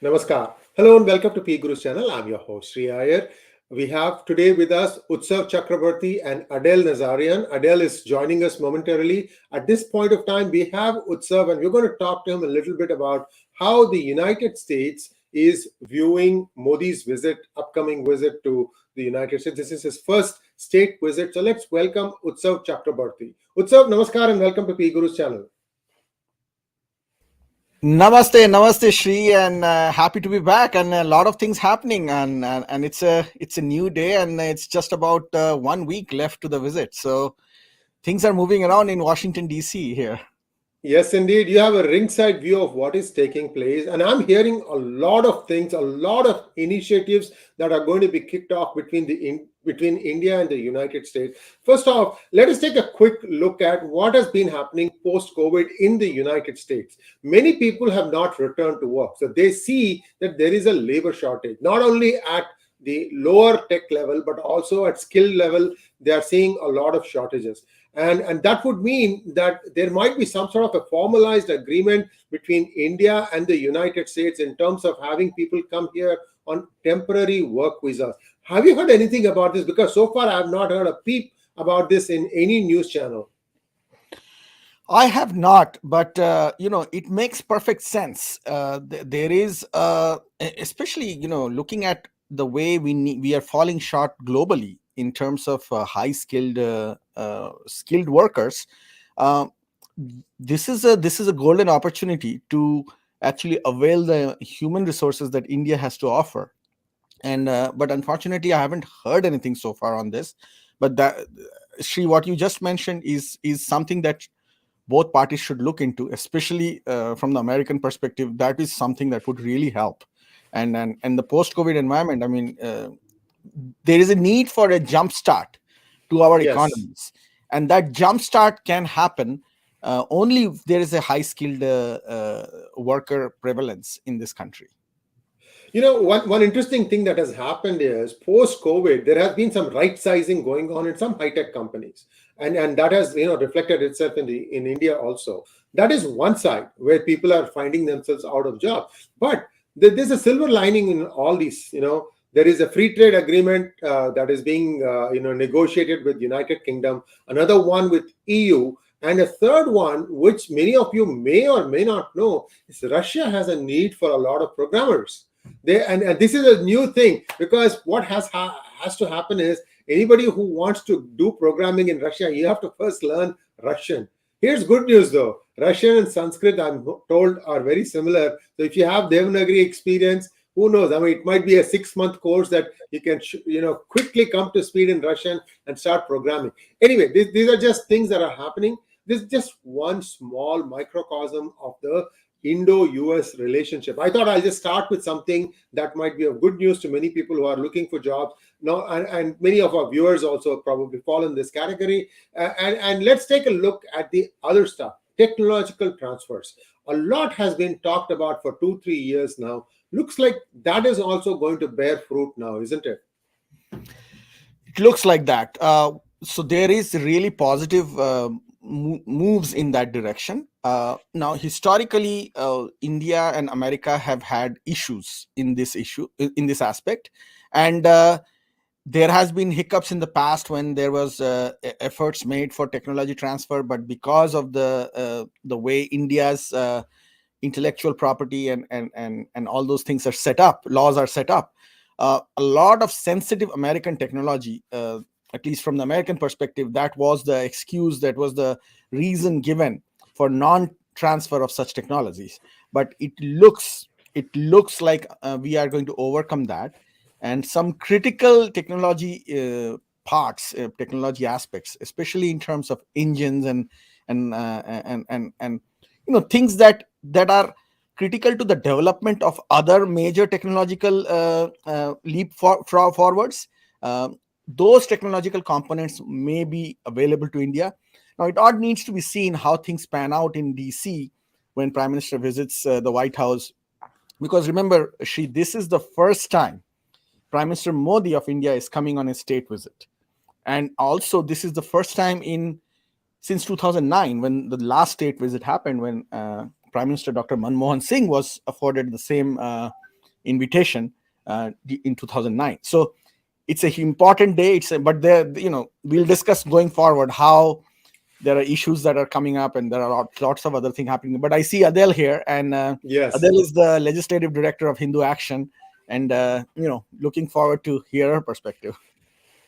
Namaskar. Hello and welcome to P Guru's channel. I'm your host, Sri Iyer. We have today with us Utsav Chakrabarti and Adelle Nazarian. Adelle is joining us momentarily. At this point of time, we have Utsav and we're going to talk to him a little bit about how the United States is viewing Modi's upcoming visit to the United States. This is his first state visit. So let's welcome Utsav Chakrabarti. Utsav, Namaskar and welcome to P Guru's channel. Namaste, Shri, and happy to be back. And a lot of things happening, and it's a new day, and it's just about 1 week left to the visit. So things are moving around in Washington D.C. here. Yes, indeed. You have a ringside view of what is taking place. And I'm hearing a lot of things, a lot of initiatives that are going to be kicked off between India and the United States. First off, let us take a quick look at what has been happening post-COVID in the United States. Many people have not returned to work. So they see that there is a labor shortage, not only at the lower tech level, but also at skill level, they are seeing a lot of shortages. And that would mean that there might be some sort of a formalized agreement between India and the United States in terms of having people come here on temporary work visas. Have you heard anything about this? Because so far I have not heard a peep about this in any news channel. I have not, but it makes perfect sense. There is, especially looking at the way we are falling short globally in terms of high skilled workers. Uh, this is a golden opportunity to actually avail the human resources that India has to offer. And but unfortunately, I haven't heard anything so far on this. But that, Shri, what you just mentioned is something that both parties should look into, especially from the American perspective. That is something that would really help. And the post-COVID environment, I mean, there is a need for a jump start to our Yes. economies, and that jump start can happen only if there is a high skilled worker prevalence in this country. You know, one interesting thing that has happened is post-COVID, there has been some right sizing going on in some high-tech companies. And that has, reflected itself in India also. That is one side where people are finding themselves out of job. But there's a silver lining in all these, there is a free trade agreement that is being negotiated with United Kingdom, another one with EU, and a third one, which many of you may or may not know, is Russia has a need for a lot of programmers. And this is a new thing, because what has to happen is anybody who wants to do programming in Russia, you have to first learn Russian. Here's good news though. Russian and Sanskrit, I'm told, are very similar. So if you have Devanagari experience, who knows? I mean, it might be a 6-month course that you can, quickly come to speed in Russian and start programming. Anyway, these are just things that are happening. This is just one small microcosm of the Indo-US relationship. I thought I'll just start with something that might be of good news to many people who are looking for jobs. No, and many of our viewers also probably fall in this category. And let's take a look at the other stuff, technological transfers. A lot has been talked about for 2-3 years now. Looks like that is also going to bear fruit now, isn't it? It looks like that. So there is really positive moves in that direction. Now, historically, India and America have had issues in this aspect, and there has been hiccups in the past when there was efforts made for technology transfer, but because of the way India's intellectual property and all those things are set up, laws are set up, a lot of sensitive American technology, at least from the American perspective, that was the excuse, that was the reason given for non-transfer of such technologies. But it looks like we are going to overcome that, and some critical technology technology aspects, especially in terms of engines and things that are critical to the development of other major technological forwards. Those technological components may be available to India. Now, it all needs to be seen how things pan out in DC when Prime Minister visits the White House. Because remember, this is the first time Prime Minister Modi of India is coming on a state visit. And also, this is the first time since 2009, when the last state visit happened, when Prime Minister Dr. Manmohan Singh was afforded the same invitation in 2009. So it's an important day. But there, we'll discuss going forward how there are issues that are coming up, and there are lots of other things happening. But I see Adelle here, and Yes. Adelle is the legislative director of Hindu Action, and looking forward to hear her perspective.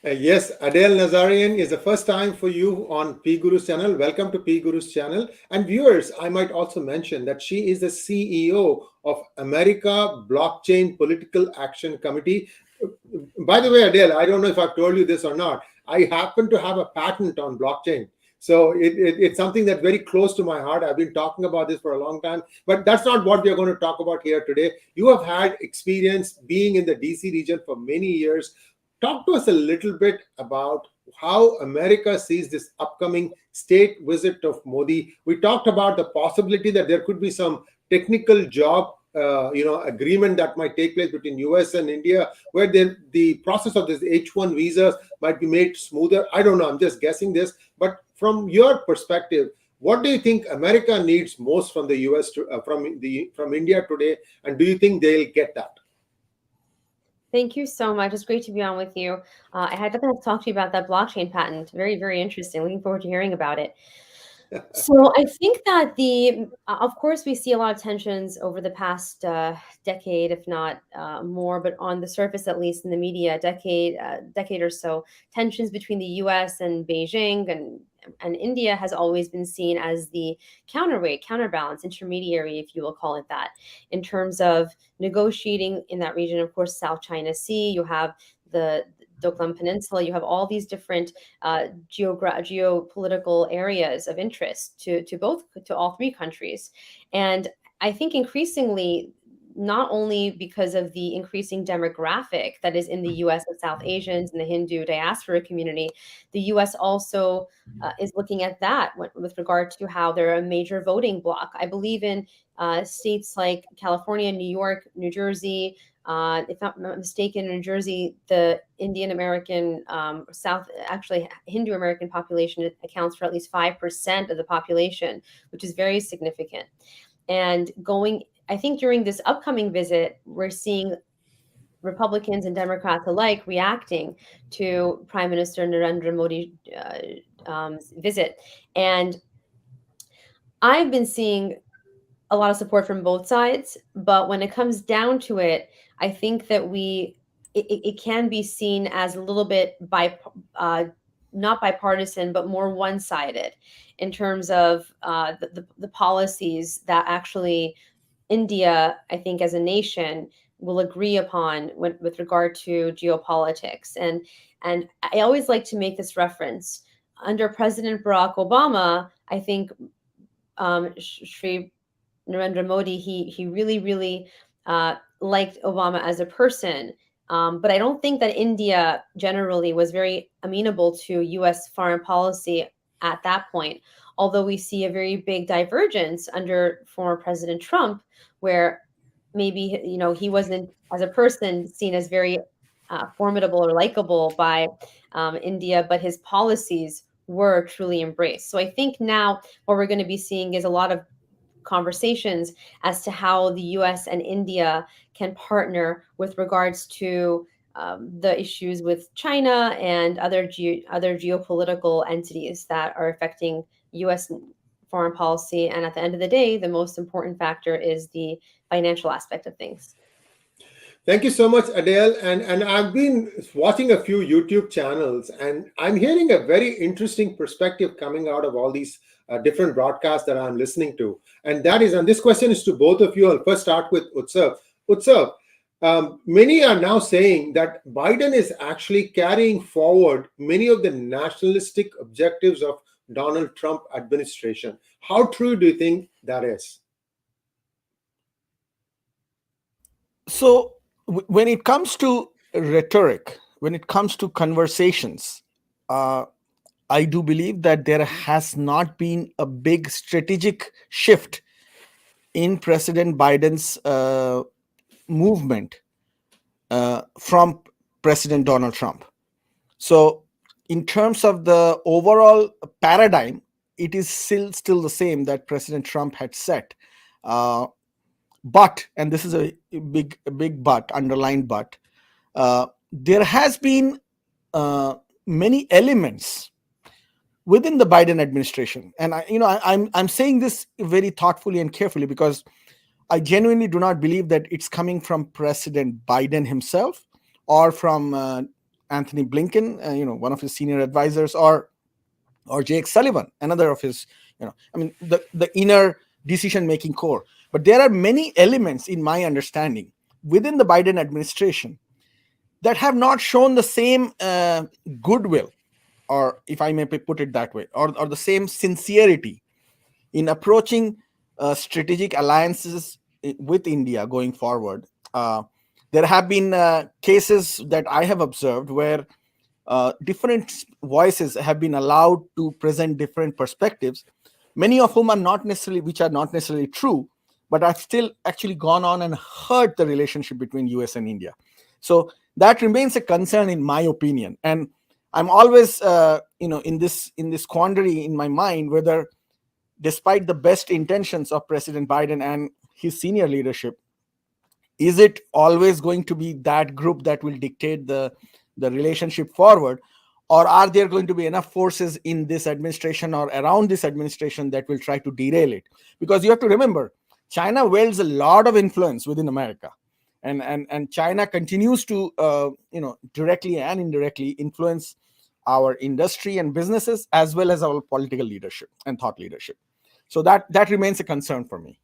Yes, Adelle Nazarian is the first time for you on P Guru's channel. Welcome to P Guru's channel. And viewers, I might also mention that she is the CEO of America Blockchain Political Action Committee. By the way, Adelle, I don't know if I've told you this or not. I happen to have a patent on blockchain. So it's something that's very close to my heart. I've been talking about this for a long time, but that's not what we're going to talk about here today. You have had experience being in the DC region for many years. Talk to us a little bit about how America sees this upcoming state visit of Modi. We talked about the possibility that there could be some technical job agreement that might take place between US and India, where the process of this H1 visas might be made smoother. I don't know, I'm just guessing this, but from your perspective, what do you think America needs most from the US from India today, and do you think they'll get that? Thank you so much. It's great to be on with you. I had nothing to talk to you about that blockchain patent. Very, very interesting. Looking forward to hearing about it. So I think that of course, we see a lot of tensions over the past decade, if not more, but on the surface, at least in the media, decade or so, tensions between the U.S. and Beijing and India has always been seen as the counterbalance, intermediary, if you will call it that, in terms of negotiating in that region. Of course, South China Sea, you have the Doklam Peninsula, you have all these different geopolitical areas of interest to all three countries. And I think increasingly, not only because of the increasing demographic that is in the US of South Asians and the Hindu diaspora community, the US also is looking at that with regard to how they're a major voting bloc. I believe in states like California, New York, New Jersey, if I'm not mistaken, in New Jersey, the Indian American, Hindu American population accounts for at least 5% of the population, which is very significant. And I think during this upcoming visit, we're seeing Republicans and Democrats alike reacting to Prime Minister Narendra Modi's visit. And I've been seeing a lot of support from both sides, but when it comes down to it, I think that it can be seen as a little bit not bipartisan, but more one-sided in terms of the policies that actually India, I think, as a nation, will agree upon with regard to geopolitics. And I always like to make this reference. Under President Barack Obama, I think Shri Narendra Modi, he really, really liked Obama as a person. But I don't think that India generally was very amenable to U.S. foreign policy at that point. Although we see a very big divergence under former President Trump, where maybe he wasn't as a person seen as very formidable or likable by India, but his policies were truly embraced. So I think now what we're going to be seeing is a lot of conversations as to how the U.S. and India can partner with regards to the issues with China and other geopolitical entities that are affecting U.S. foreign policy. And at the end of the day, the most important factor is the financial aspect of things. Thank you so much, Adelle. And I've been watching a few YouTube channels, and I'm hearing a very interesting perspective coming out of all these different broadcasts that I'm listening to. And this question is to both of you. I'll first start with Utsav. Utsav, many are now saying that Biden is actually carrying forward many of the nationalistic objectives of Donald Trump administration. How true do you think that is? So when it comes to rhetoric, when it comes to conversations, I do believe that there has not been a big strategic shift in President Biden's movement from President Donald Trump. So in terms of the overall paradigm, it is still the same that President Trump had set. But, and this is a big but, underlined but, there has been many elements within the Biden administration, and I'm saying this very thoughtfully and carefully, because I genuinely do not believe that it's coming from President Biden himself or from Anthony Blinken, one of his senior advisors, or Jake Sullivan, another of his, the inner decision-making core. But there are many elements, in my understanding, within the Biden administration that have not shown the same goodwill, or if I may put it that way, or the same sincerity in approaching strategic alliances with India going forward. There have been cases that I have observed where different voices have been allowed to present different perspectives, many of whom are not necessarily true, but have still actually gone on and hurt the relationship between US and India. So that remains a concern, in my opinion. And I'm always in this quandary in my mind, whether, despite the best intentions of President Biden and his senior leadership, is it always going to be that group that will dictate the relationship forward, or are there going to be enough forces in this administration or around this administration that will try to derail it? Because you have to remember, China wields a lot of influence within America, and China continues to directly and indirectly influence our industry and businesses, as well as our political leadership and thought leadership. So that remains a concern for me.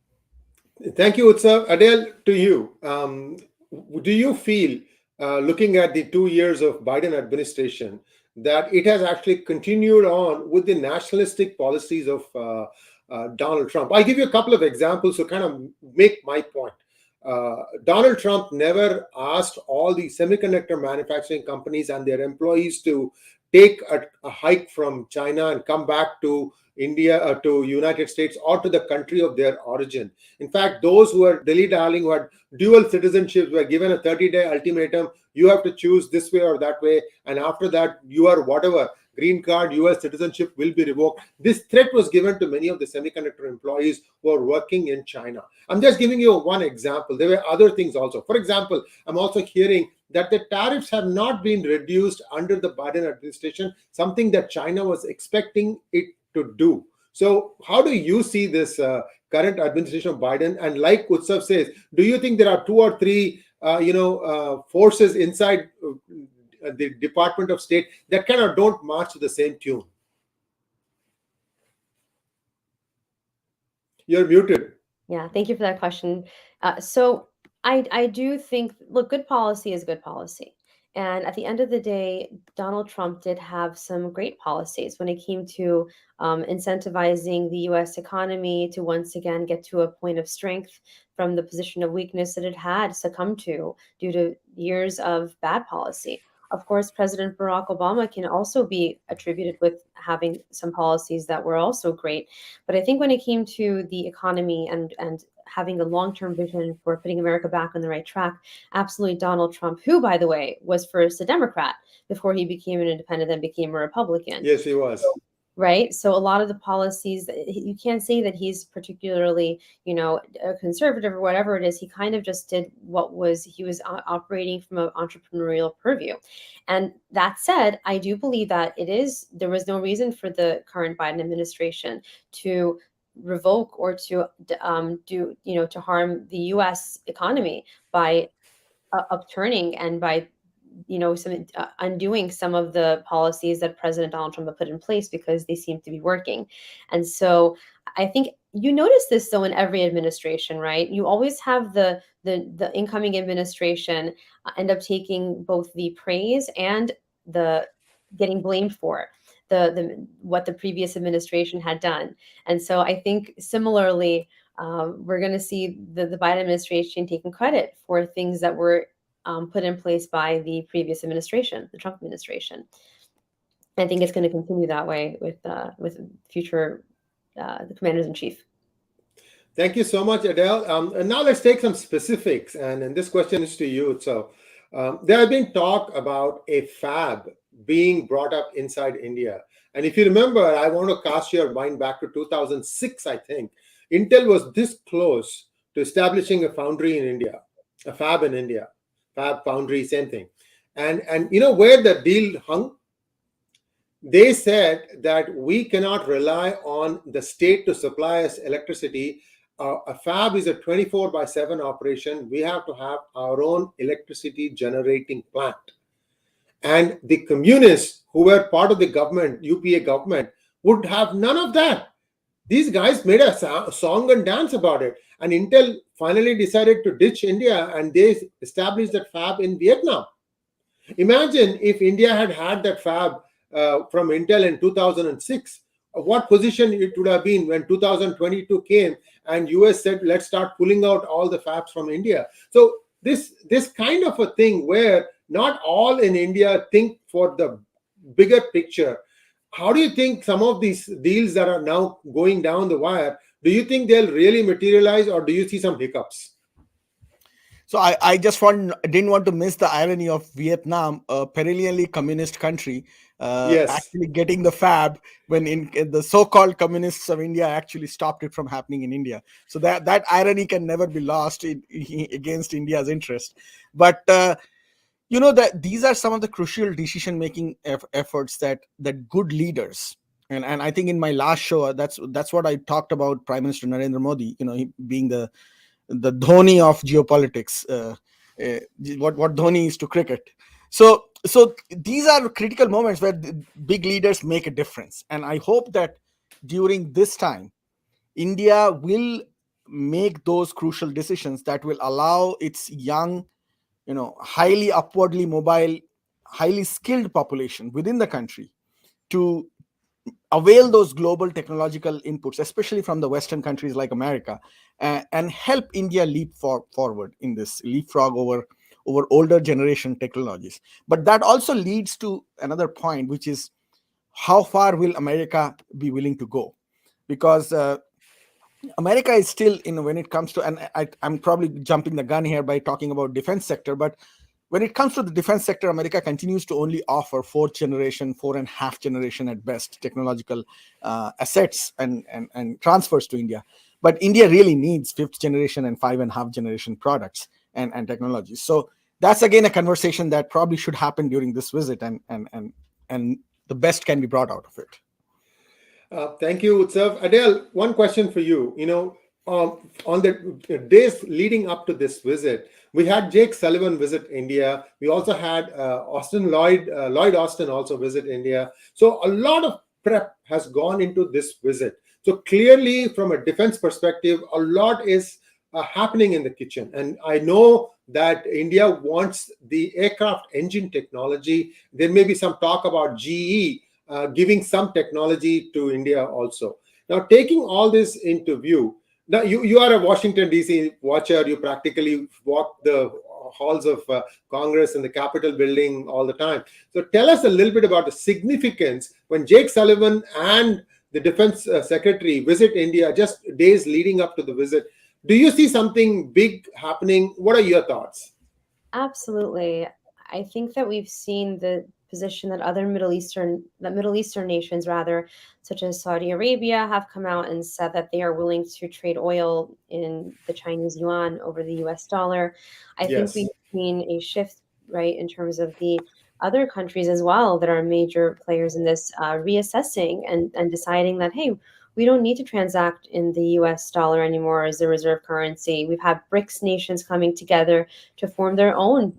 Thank you, Utsav. Adelle, to you. Do you feel, looking at the 2 years of Biden administration, that it has actually continued on with the nationalistic policies of Donald Trump? I'll give you a couple of examples to kind of make my point. Donald Trump never asked all the semiconductor manufacturing companies and their employees to take a hike from China and come back to India, to United States, or to the country of their origin. In fact, those who were dilly-dallying, who had dual citizenships, were given a 30-day ultimatum. You have to choose this way or that way, and after that, you are whatever, green card, US citizenship will be revoked. This threat was given to many of the semiconductor employees who are working in China. I'm just giving you one example. There were other things also. For example, I'm also hearing that the tariffs have not been reduced under the Biden administration, something that China was expecting it to do. So how do you see this current administration of Biden? And like Utsav says, do you think there are two or three forces inside the Department of State that kind of don't march to the same tune? You're muted. Yeah, thank you for that question. So I do think, look, good policy is good policy. And at the end of the day, Donald Trump did have some great policies when it came to incentivizing the US economy to once again get to a point of strength from the position of weakness that it had succumbed to due to years of bad policy. Of course, President Barack Obama can also be attributed with having some policies that were also great. But I think when it came to the economy and having a long-term vision for putting America back on the right track, absolutely Donald Trump, who, by the way, was first a Democrat before he became an independent, then became a Republican. Yes, he was. Right. So a lot of the policies, you can't say that he's particularly, a conservative or whatever it is. He kind of just did he was operating from an entrepreneurial purview. And that said, I do believe that there was no reason for the current Biden administration to revoke or to to harm the US economy by upturning and by undoing some of the policies that President Donald Trump had put in place, because they seem to be working. And so I think you notice this though in every administration, right? You always have the incoming administration end up taking both the praise and the getting blamed for what the previous administration had done. And so I think similarly, we're going to see the Biden administration taking credit for things that were put in place by the previous administration, the Trump administration. I think it's going to continue that way with future the commanders in chief. Thank you so much, Adelle. And now let's take some specifics. And this question is to you. So there have been talk about a fab being brought up inside India. And if you remember, I want to cast your mind back to 2006, I think. Intel was this close to establishing a foundry in India, a fab in India, fab foundry, same thing. And you know where the deal hung? They said that we cannot rely on the state to supply us electricity. A fab is a 24/7 operation. We have to have our own electricity generating plant. And the communists who were part of the government, UPA government, would have none of that. These guys made a song and dance about it. And Intel finally decided to ditch India and they established that fab in Vietnam. Imagine if India had had that fab from Intel in 2006, what position it would have been when 2022 came and US said, let's start pulling out all the fabs from India. So this kind of a thing where not all in India think for the bigger picture. How do you think some of these deals that are now going down the wire, do you think they'll really materialize, or do you see some hiccups? So I just didn't want to miss the irony of Vietnam, a perennially communist country, Yes. actually getting the fab when in the so-called communists of India actually stopped it from happening in India. So that irony can never be lost against India's interest. But you know that these are some of the crucial decision-making efforts that good leaders, and I think in my last show that's what I talked about Prime Minister Narendra Modi, you know, he being the Dhoni of geopolitics, what Dhoni is to cricket. So these are critical moments where the big leaders make a difference, and I hope that during this time, India will make those crucial decisions that will allow its young, you know, highly upwardly mobile, highly skilled population within the country to avail those global technological inputs, especially from the Western countries like America, and help India leap forward in this leapfrog over older generation technologies. But that also leads to another point, which is how far will America be willing to go? Because America is still, you know, when it comes to, and I'm probably jumping the gun here by talking about defense sector, but when it comes to the defense sector, America continues to only offer fourth generation, 4.5 generation at best technological assets and transfers to India. But India really needs 5th generation and 5.5 generation products and technologies. So that's again a conversation that probably should happen during this visit, and the best can be brought out of it. Thank you, Utsav. Adelle, one question for you. You know, on the days leading up to this visit, we had Jake Sullivan visit India. We also had Lloyd Austin also visit India. So a lot of prep has gone into this visit. So clearly, from a defense perspective, a lot is happening in the kitchen. And I know that India wants the aircraft engine technology. There may be some talk about GE giving some technology to India also. Now, taking all this into view, now you are a Washington, D.C. watcher. You practically walk the halls of Congress and the Capitol building all the time. So tell us a little bit about the significance when Jake Sullivan and the Defense Secretary visit India just days leading up to the visit. Do you see something big happening? What are your thoughts? Absolutely. I think that we've seen the position that other Middle Eastern nations, rather, such as Saudi Arabia, have come out and said that they are willing to trade oil in the Chinese yuan over the US dollar. I think we've seen a shift, right, in terms of the other countries as well that are major players in this, reassessing and deciding that, hey, we don't need to transact in the US dollar anymore as the reserve currency. We've had BRICS nations coming together to form their own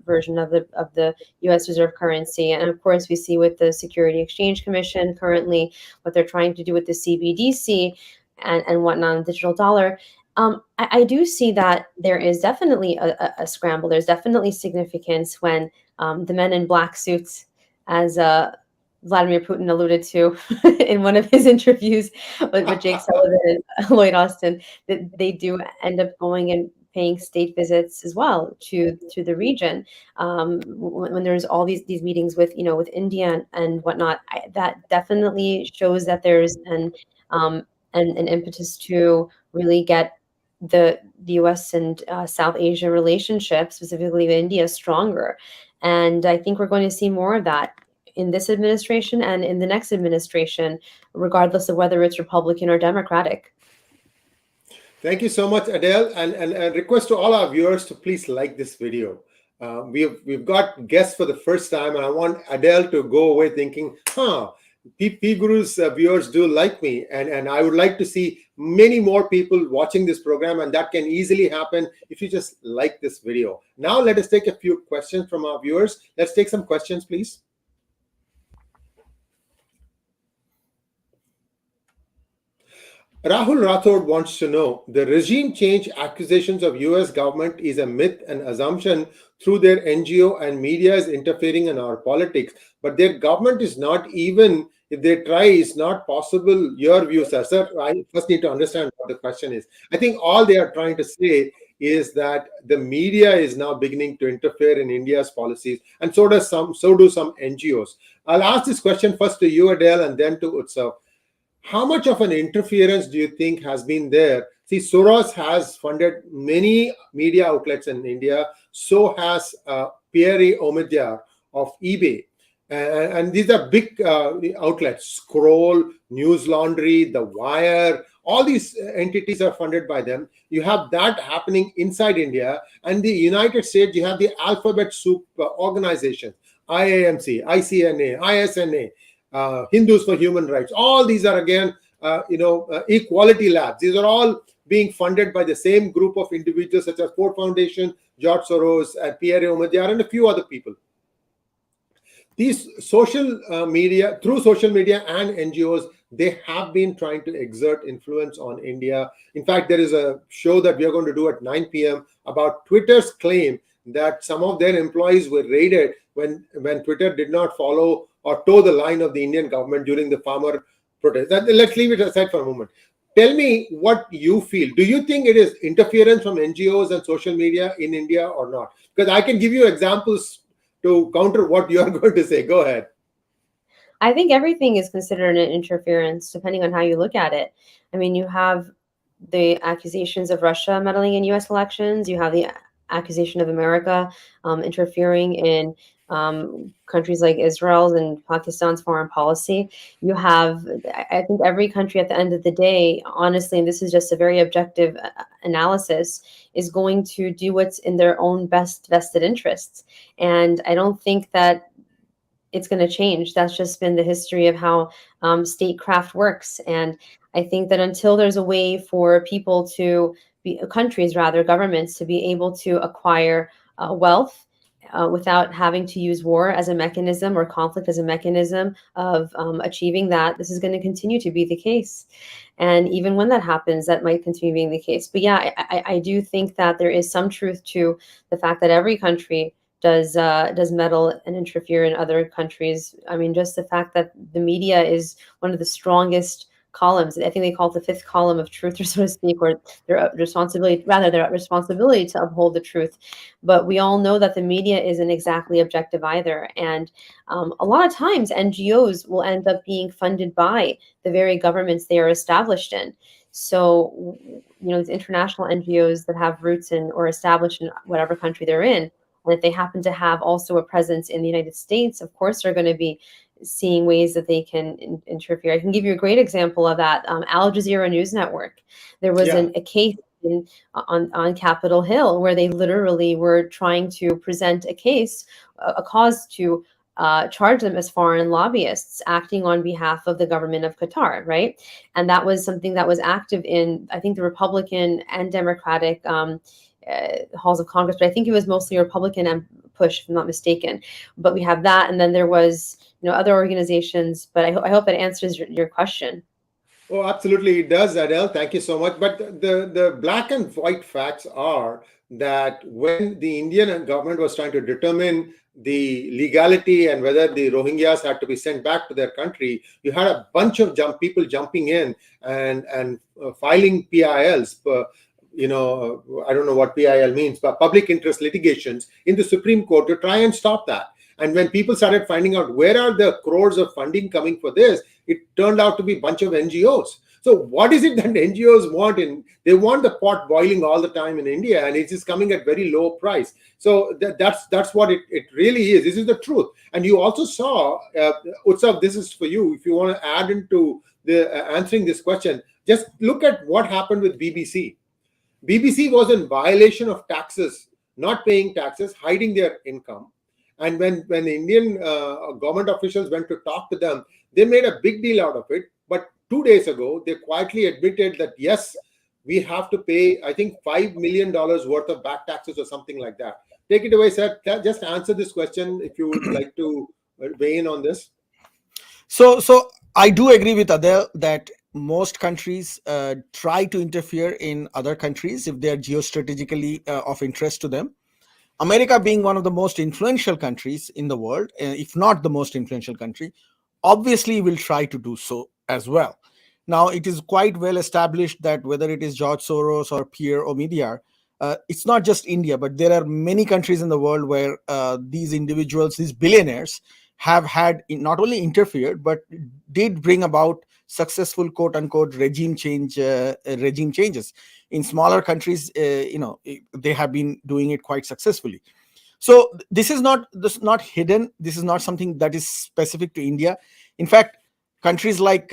version of the US reserve currency. And of course, we see with the Security Exchange Commission currently what they're trying to do with the CBDC and whatnot, the digital dollar. I do see that there is definitely a scramble. There's definitely significance when the men in black suits, as Vladimir Putin alluded to in one of his interviews with Jake Sullivan and Lloyd Austin, that they do end up going and paying state visits as well to the region. When there's all these meetings with India and whatnot, that definitely shows that there's an impetus to really get the U.S. and South Asia relationship, specifically with India, stronger. And I think we're going to see more of that in this administration and in the next administration, regardless of whether it's Republican or Democratic. Thank you so much, Adele, and request to all our viewers to please like this video. We've got guests for the first time, and I want Adele to go away thinking, P Guru's viewers do like me, and I would like to see many more people watching this program, and that can easily happen if you just like this video. Now, let us take a few questions from our viewers. Let's take some questions, please. Rahul Rathod wants to know, the regime change accusations of US government is a myth and assumption through their NGO and media is interfering in our politics. But their government is not, even if they try, is not possible. Your view, sir. Sir, I first need to understand what the question is. I think all they are trying to say is that the media is now beginning to interfere in India's policies, and so do some NGOs. I'll ask this question first to you, Adele, and then to Utsav. How much of an interference do you think has been there? See, Soros has funded many media outlets in India. So has Pierre Omidyar of eBay. And these are big outlets. Scroll, News Laundry, The Wire, all these entities are funded by them. You have that happening inside India. And the United States, you have the alphabet soup organizations, IAMC, ICNA, ISNA. Hindus for Human Rights. All these are again, equality labs. These are all being funded by the same group of individuals such as Ford Foundation, George Soros, Pierre Omidyar, and a few other people. These social media, through social media and NGOs, they have been trying to exert influence on India. In fact, there is a show that we are going to do at 9 p.m. about Twitter's claim that some of their employees were raided when Twitter did not follow or toe the line of the Indian government during the farmer protest. Let's leave it aside for a moment. Tell me what you feel. Do you think it is interference from NGOs and social media in India or not? Because I can give you examples to counter what you are going to say. Go ahead. I think everything is considered an interference, depending on how you look at it. I mean, you have the accusations of Russia meddling in U.S. elections. You have the accusation of America interfering in countries like Israel's and Pakistan's foreign policy. You have, I think every country at the end of the day, honestly, and this is just a very objective analysis, is going to do what's in their own best vested interests. And I don't think that it's going to change. That's just been the history of how statecraft works. And I think that until there's a way for people to be, countries rather, governments to be able to acquire wealth without having to use war as a mechanism or conflict as a mechanism of achieving that, this is going to continue to be the case. And even when that happens, that might continue being the case. But yeah, I do think that there is some truth to the fact that every country does meddle and interfere in other countries. I mean, just the fact that the media is one of the strongest columns. I think they call it the fifth column of truth, or so to speak, or their responsibility to uphold the truth. But we all know that the media isn't exactly objective either. And a lot of times NGOs will end up being funded by the very governments they are established in. So, these international NGOs that have roots in or established in whatever country they're in, and if they happen to have also a presence in the United States, of course, they're going to be seeing ways that they can interfere. I can give you a great example of that. Al Jazeera News Network. There was a case on Capitol Hill where they literally were trying to present a cause to charge them as foreign lobbyists acting on behalf of the government of Qatar, right? And that was something that was active in, I think, the Republican and Democratic halls of Congress, but I think it was mostly Republican and push, if I'm not mistaken. But we have that, and then there was other organizations. But I hope that answers your question. Oh, absolutely, it does, Adele. Thank you so much. But the black and white facts are that when the Indian government was trying to determine the legality and whether the Rohingyas had to be sent back to their country, you had a bunch of people jumping in and filing PILs. I don't know what PIL means, but public interest litigations in the Supreme Court to try and stop that. And when people started finding out where are the crores of funding coming for this, it turned out to be a bunch of NGOs. So what is it that NGOs want? They want the pot boiling all the time in India, and it's just coming at very low price. So that's what it really is. This is the truth. And you also saw, Utsav, this is for you. If you want to add into the answering this question, just look at what happened with BBC. BBC was in violation of taxes, not paying taxes, hiding their income. And when the Indian government officials went to talk to them, they made a big deal out of it. But 2 days ago, they quietly admitted that, yes, we have to pay, I think, $5 million worth of back taxes or something like that. Take it away, sir. Just answer this question if you would like to weigh in on this. So I do agree with Adele that most countries try to interfere in other countries if they are geostrategically of interest to them. America being one of the most influential countries in the world, if not the most influential country, obviously will try to do so as well. Now, it is quite well established that whether it is George Soros or Pierre Omidyar, it's not just India, but there are many countries in the world where these individuals, these billionaires, have had not only interfered but did bring about successful quote unquote regime changes in smaller countries. They have been doing it quite successfully. So this is not hidden. This is not something that is specific to India. In fact, countries like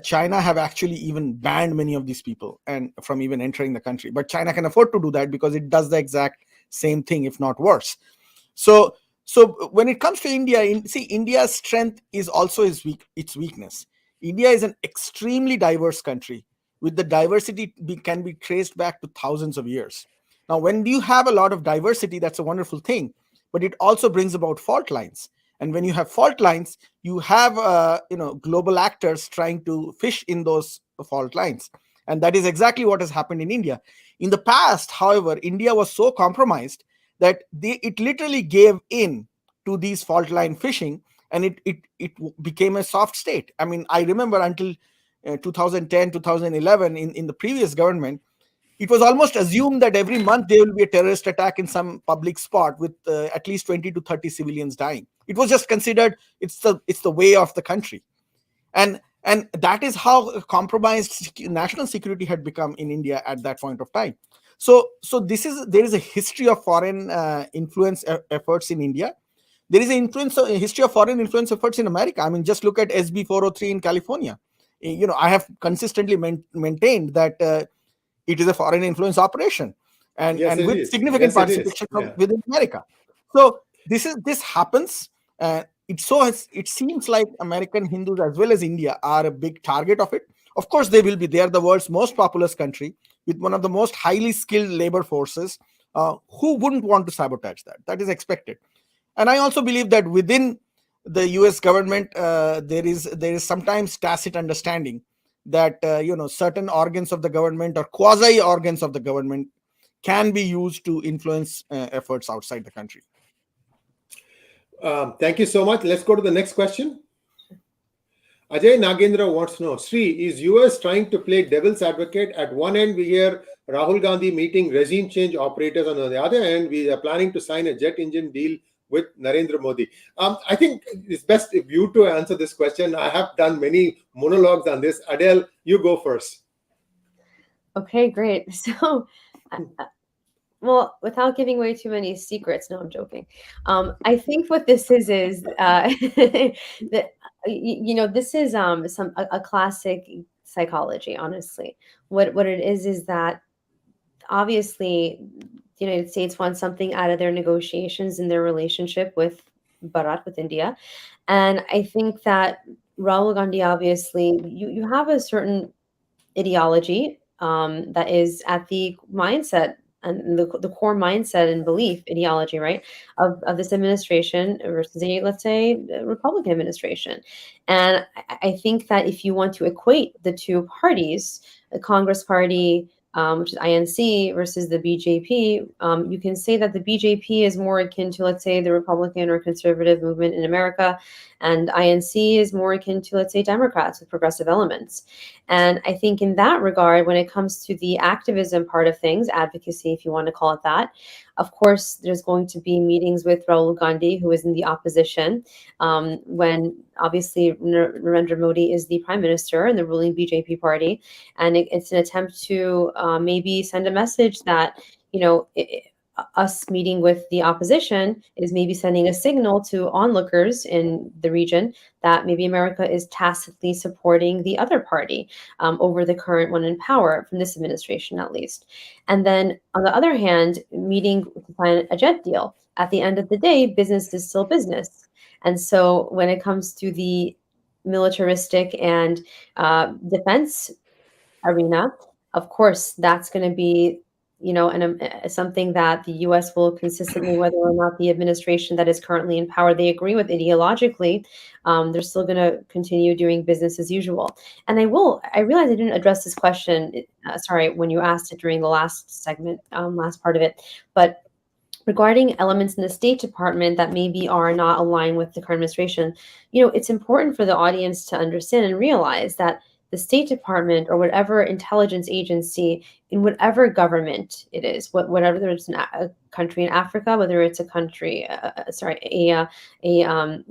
China have actually even banned many of these people and from even entering the country. But China can afford to do that because it does the exact same thing, if not worse. So when it comes to India, India's strength is also its weakness. India is an extremely diverse country, with the diversity can be traced back to thousands of years. Now, when you have a lot of diversity, that's a wonderful thing, but it also brings about fault lines. And when you have fault lines, you have global actors trying to fish in those fault lines, and that is exactly what has happened in India. In the past, however, India was so compromised that it literally gave in to these fault line fishing, and it became a soft state. I mean, I remember until 2010, 2011, in the previous government, it was almost assumed that every month there will be a terrorist attack in some public spot with at least 20 to 30 civilians dying. It was just considered it's the way of the country, and that is how compromised national security had become in India at that point of time. So there is a history of foreign influence efforts in India. There is a history of foreign influence efforts in America. I mean, just look at SB 403 in California. I have consistently maintained that it is a foreign influence operation, and Yes, it with is. significant Yes, it is. participation from Yeah. within America. So this happens. It seems like American Hindus as well as India are a big target of it. Of course, they will be. They are the world's most populous country with one of the most highly skilled labor forces. Who wouldn't want to sabotage that? That is expected. And I also believe that within the U.S. government, there is sometimes tacit understanding that certain organs of the government or quasi organs of the government can be used to influence efforts outside the country. Thank you so much. Let's go to the next question. Ajay Nagendra wants to know, Sri, is US trying to play devil's advocate? At one end, we hear Rahul Gandhi meeting regime change operators, and on the other end, we are planning to sign a jet engine deal with Narendra Modi. I think it's best if you two answer this question. I have done many monologues on this. Adele, you go first. Okay, great. So, well, without giving away too many secrets, no, I'm joking. I think what this is that this is a classic psychology. Honestly, what it is that obviously the United States wants something out of their negotiations and their relationship with Bharat, with India, and I think that Rahul Gandhi, obviously, you have a certain ideology that is at the mindset and the core mindset and belief ideology, right, of this administration versus let's say, Republican administration. And I think that if you want to equate the two parties, the Congress Party, which is INC, versus the BJP, you can say that the BJP is more akin to, let's say, the Republican or conservative movement in America, and INC is more akin to, let's say, Democrats with progressive elements. And I think in that regard, when it comes to the activism part of things, advocacy, if you want to call it that, of course, there's going to be meetings with Rahul Gandhi, who is in the opposition, when obviously Narendra Modi is the prime minister in the ruling BJP party. And it's an attempt to maybe send a message that, us meeting with the opposition is maybe sending a signal to onlookers in the region that maybe America is tacitly supporting the other party over the current one in power, from this administration at least. And then on the other hand, meeting to sign a jet deal. At the end of the day, business is still business. And so when it comes to the militaristic and defense arena, of course, that's going to be, something that the U.S. will consistently, whether or not the administration that is currently in power they agree with ideologically, they're still going to continue doing business as usual. And I realize I didn't address this question. Sorry, when you asked it during the last segment, last part of it, but regarding elements in the State Department that maybe are not aligned with the current administration, it's important for the audience to understand and realize that the State Department or whatever intelligence agency in whatever government it is, whatever it's a country in Africa, whether it's a country, a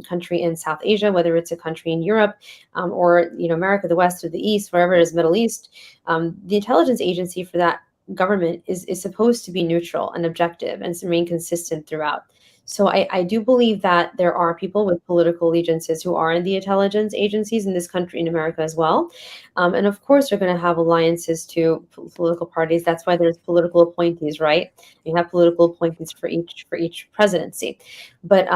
country in South Asia, whether it's a country in Europe, or America, the West or the East, wherever it is, Middle East, the intelligence agency for that government is supposed to be neutral and objective and remain consistent throughout. So I do believe that there are people with political allegiances who are in the intelligence agencies in this country, in America as well. And of course, they're going to have alliances to political parties. That's why there's political appointees, right? You have political appointees for each presidency. But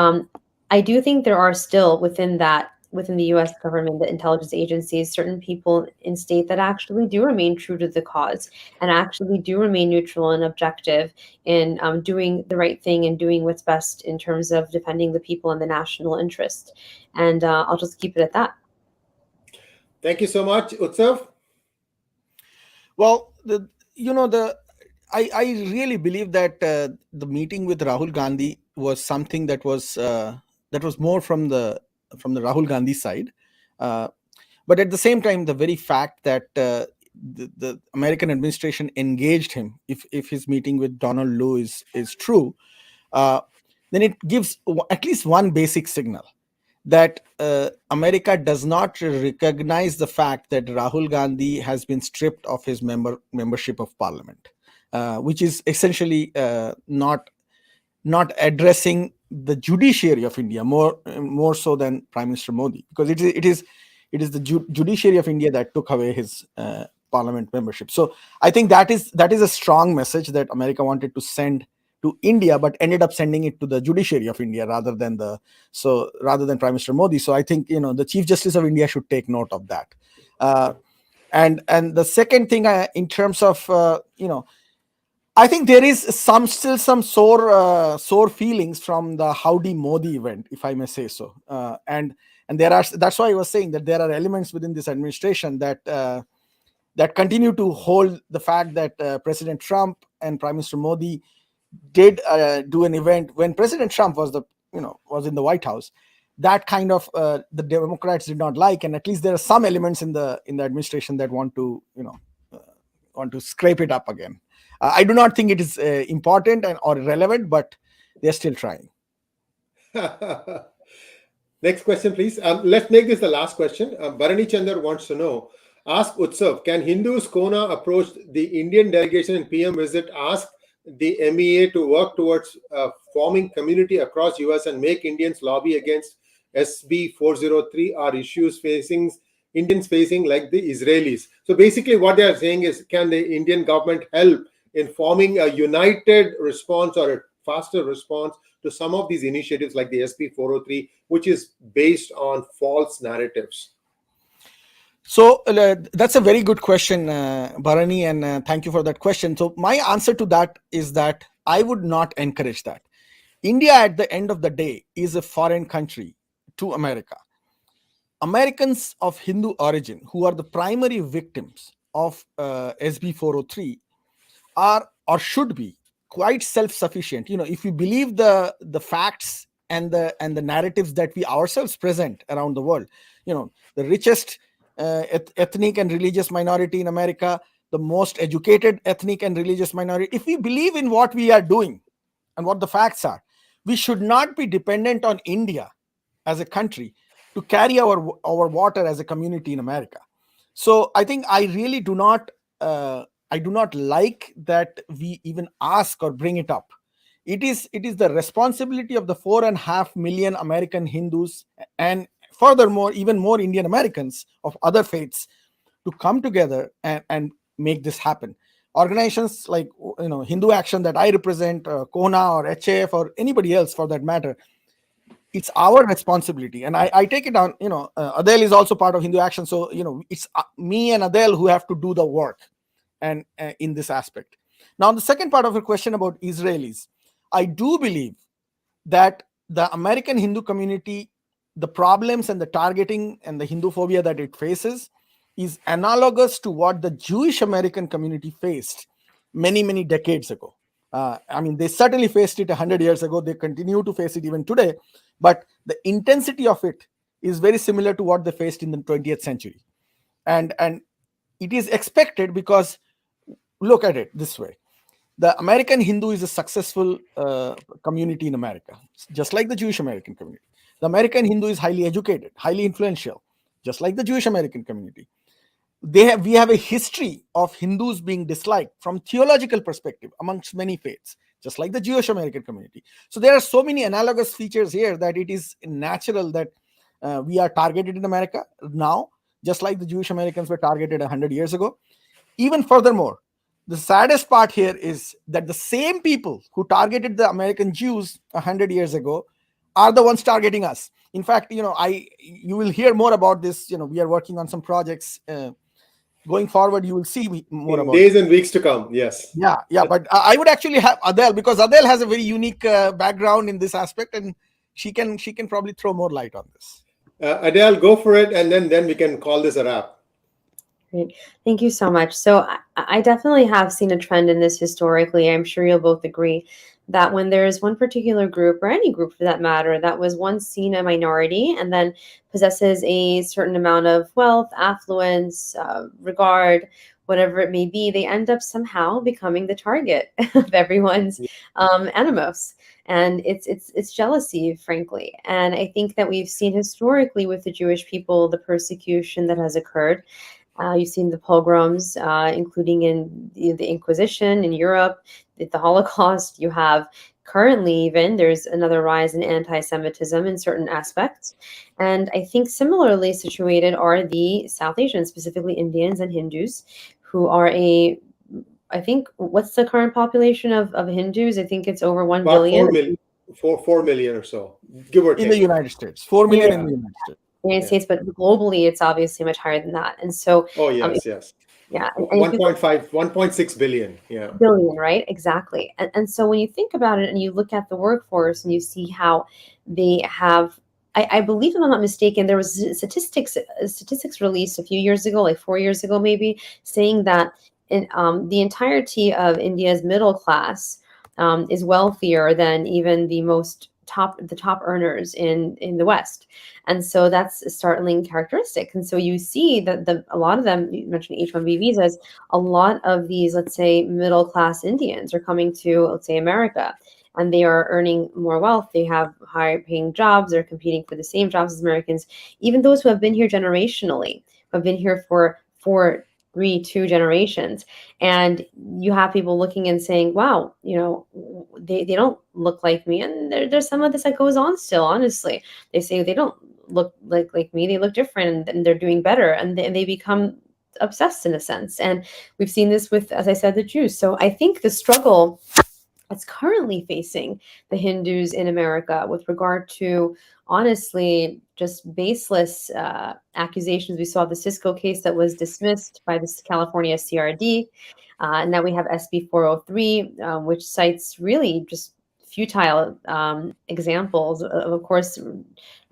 I do think there are still within the U.S. government, the intelligence agencies, certain people in state that actually do remain true to the cause and actually do remain neutral and objective in doing the right thing and doing what's best in terms of defending the people and the national interest. And I'll just keep it at that. Thank you so much, Utsav. Well, I really believe that the meeting with Rahul Gandhi was something that was more from the Rahul Gandhi side, but at the same time, the very fact that the American administration engaged him, if his meeting with Donald Lu is true, then it gives at least one basic signal that America does not recognize the fact that Rahul Gandhi has been stripped of his membership of parliament, which is essentially not addressing the judiciary of India more so than Prime Minister Modi, because it is the judiciary of India that took away his parliament membership. So I think that is a strong message that America wanted to send to India, but ended up sending it to the judiciary of India rather than Prime Minister Modi. So I think the Chief Justice of India should take note of that. And the second thing, in terms of I think there is still some sore feelings from the Howdy Modi event, if I may say so. And that's why I was saying that there are elements within this administration that continue to hold the fact that President Trump and Prime Minister Modi did do an event when President Trump was in the White House. That kind of the Democrats did not like, and at least there are some elements in the administration that want to scrape it up again. I do not think it is important or relevant, but they're still trying. Next question, please. Let's make this the last question. Bharani Chandar wants to know, ask Utsav, can Hindus Kona approach the Indian delegation in PM visit, ask the MEA to work towards forming community across US and make Indians lobby against SB 403 are issues Indians facing like the Israelis? So basically what they are saying is, can the Indian government help in forming a united response or a faster response to some of these initiatives like the SB 403, which is based on false narratives? So that's a very good question, Bharani, and thank you for that question. So my answer to that is that I would not encourage that. India, at the end of the day, is a foreign country to America. Americans of Hindu origin, who are the primary victims of SB 403, are or should be quite self-sufficient. If you believe the facts and the narratives that we ourselves present around the world, the richest ethnic and religious minority in America, the most educated ethnic and religious minority. If we believe in what we are doing and what the facts are, we should not be dependent on India as a country to carry our water as a community in America. So I think I really do not like that we even ask or bring it up. It is the responsibility of the 4.5 million American Hindus, and furthermore, even more Indian Americans of other faiths, to come together and make this happen. Organizations like Hindu Action that I represent, Kona or HAF or anybody else for that matter, it's our responsibility. And I take it on, Adelle is also part of Hindu Action. So, it's me and Adelle who have to do the work and in this aspect. Now, the second part of your question about Israelis, I do believe that the American Hindu community, the problems and the targeting and the Hindu phobia that it faces is analogous to what the Jewish American community faced many, many decades ago. They certainly faced it 100 years ago. They continue to face it even today. But the intensity of it is very similar to what they faced in the 20th century. And it is expected because, look at it this way. The American Hindu is a successful community in America, just like the Jewish American community. The American Hindu is highly educated, highly influential, just like the Jewish American community. We have a history of Hindus being disliked from theological perspective amongst many faiths, just like the Jewish American community. So there are so many analogous features here that it is natural that we are targeted in America now, just like the Jewish Americans were targeted 100 years ago. Even furthermore, the saddest part here is that the same people who targeted the American Jews 100 years ago are the ones targeting us. In fact, you will hear more about this. We are working on some projects. Going forward, you will see more about days and weeks to come. Yes. Yeah. But I would actually have Adelle, because Adelle has a very unique background in this aspect, and she can probably throw more light on this. Adelle, go for it, and then we can call this a wrap. Great. Thank you so much. So I definitely have seen a trend in this historically. I'm sure you'll both agree that when there is one particular group, or any group for that matter, that was once seen a minority and then possesses a certain amount of wealth, affluence, regard, whatever it may be, they end up somehow becoming the target of everyone's animus. And it's jealousy, frankly. And I think that we've seen historically with the Jewish people the persecution that has occurred. You've seen the pogroms, including in the Inquisition in Europe, the Holocaust. You have currently even, there's another rise in anti-Semitism in certain aspects. And I think similarly situated are the South Asians, specifically Indians and Hindus, who are I think, what's the current population of Hindus? I think it's over 1 billion. 4 million or so, give or take. In the United States, 4 million in the United States. United States, but globally it's obviously much higher than that. And so yes. Yeah. 1.6 billion. Yeah. Billion, right? Exactly. And so when you think about it and you look at the workforce and you see how they have, I believe, if I'm not mistaken, there was statistics released a few years ago, like 4 years ago maybe, saying that in the entirety of India's middle class is wealthier than even the top earners in the West. And so that's a startling characteristic. And so you see that a lot of them, you mentioned H-1B visas, a lot of these, let's say, middle class Indians are coming to, let's say, America, and they are earning more wealth. They have higher paying jobs. They're competing for the same jobs as Americans, even those who have been here generationally, who have been here for 2 generations. And you have people looking and saying, wow, they don't look like me. And there's some of this that goes on still, honestly. They say they don't look like me. They look different, and they're doing better. And they become obsessed in a sense. And we've seen this with, as I said, the Jews. So I think the struggle that's currently facing the Hindus in America with regard to, honestly, just baseless accusations. We saw the Cisco case that was dismissed by the California CRD. And now we have SB 403, which cites really just futile examples. Of course,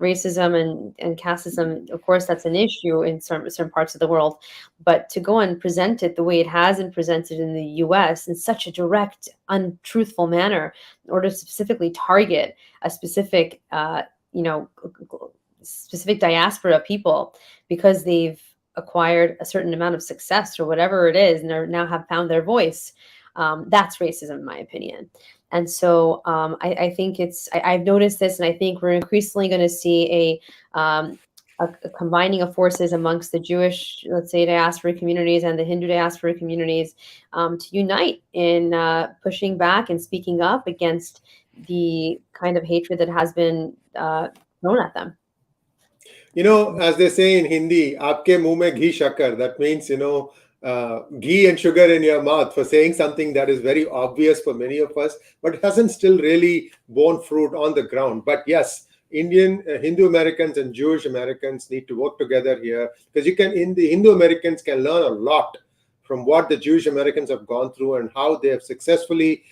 racism and casteism, of course, that's an issue in certain parts of the world. But to go and present it the way it has been presented in the US in such a direct, untruthful manner in order to specifically target a specific, specific diaspora people because they've acquired a certain amount of success or whatever it is, and now have found their voice, that's racism, in my opinion. And so I think I've noticed this, and I think we're increasingly going to see combining of forces amongst the Jewish, let's say, diaspora communities and the Hindu diaspora communities to unite in pushing back and speaking up against the kind of hatred that has been thrown at them. As they say in Hindi, "Aapke muh mein ghee shakar." That means, ghee and sugar in your mouth for saying something that is very obvious for many of us, but hasn't still really borne fruit on the ground. But yes, Indian Hindu Americans and Jewish Americans need to work together here, because the Hindu Americans can learn a lot from what the Jewish Americans have gone through and how they have successfully,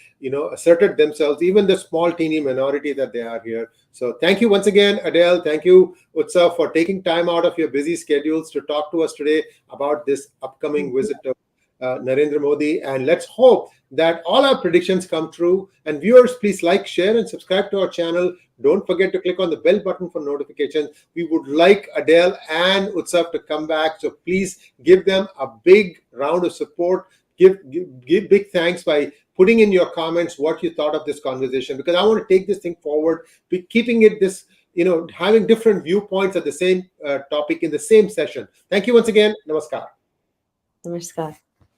asserted themselves, even the small teeny minority that they are here. So thank you once again, Adelle. Thank you, Utsav, for taking time out of your busy schedules to talk to us today about this upcoming visit of Narendra Modi. And let's hope that all our predictions come true. And viewers, please like, share, and subscribe to our channel. Don't forget to click on the bell button for notifications. We would like Adelle and Utsav to come back, so please give them a big round of support. Give big thanks by putting in your comments what you thought of this conversation, because I want to take this thing forward, keeping it this, having different viewpoints at the same topic in the same session. Thank you once again. Namaskar. Namaskar.